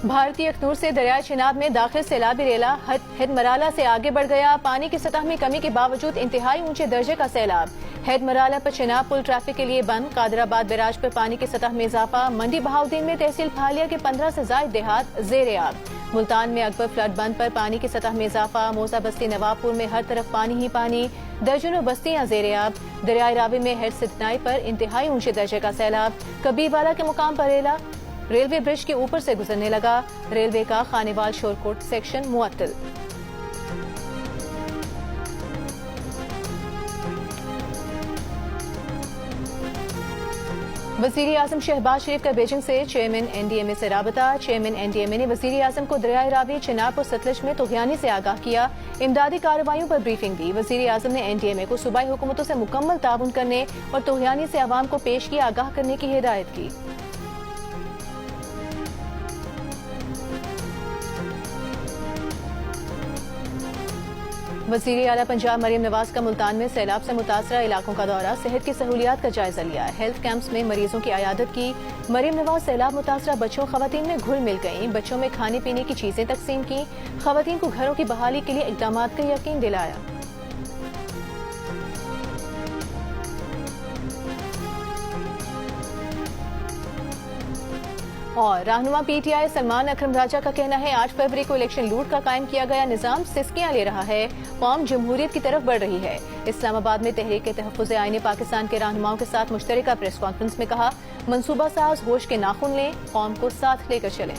भारतीय अखनूर से दरियाई चिनाब में दाखिल सैलाबी रेला हेडमराला से आगे बढ़ गया। पानी की सतह में कमी के बावजूद इंतहाई ऊंचे दर्जे का सैलाब। हेडमराला पर चिनाब पुल ट्रैफिक के लिए बंद। कादराबाद बैराज पर पानी की सतह में इजाफा। मंडी बहाउद्दीन में तहसील फालिया के 15 से ज्यादा देहात जेर आब। मुल्तान में अकबर फ्लड बंद पर पानी की सतह में इजाफा। मोसा बस्ती नवाबपुर में हर तरफ पानी ही पानी। दर्जनों बस्तियां जेर आब। दरियाई रावी में हेड सिदनाई पर इंतहाई ऊंचे दर्जे का सैलाब। कबीरवाला के मुकाम पर रेलवे ब्रिज के ऊपर से गुजरने लगा। रेलवे का खानेवाल शोरकोट सेक्शन मुअत्तल। वजीर आजम शहबाज शरीफ का बीजिंग से चेयरमैन एनडीएमए से राबता। चेयरमैन एनडीएमए ने वजीर आजम को दरियाई रावी चिनाब और सतलज में तूफानी से आगाह किया। इमदादी कार्रवाइयों पर ब्रीफिंग दी। वजीर आजम ने एनडीएमए को सूबाई हुकूमतों से मुकम्मल ताउन करने और तूफानी से आवाम को पेश की आगाह करने की हिदायत की। वज़ीर आला पंजाब मरीम नवाज का मुल्तान में सैलाब से मुतासरा इलाकों का दौरा। सेहत की सहूलियात का जायजा लिया। हेल्थ कैंप्स में मरीजों की अयादत की। मरीम नवाज सैलाब मुतासरा बच्चों खवातीन में घुल मिल गईं। बच्चों में खाने पीने की चीजें तकसीम की। खवातीन को घरों की बहाली के लिए इकदाम का यकीन दिलाया। और रहनुमा पीटीआई सलमान अकरम राजा का कहना है 8 फरवरी को इलेक्शन लूट का कायम किया गया निजाम सिस्कियां ले रहा है। कौम जमहूरियत की तरफ बढ़ रही है। इस्लामाबाद में तहरीक तहफ़्फ़ुज़ आईन पाकिस्तान के रहनुमाओं के साथ मुश्तरका प्रेस कॉन्फ्रेंस में कहा, मंसूबा साज होश के नाखून लें, कौम को साथ लेकर चलें।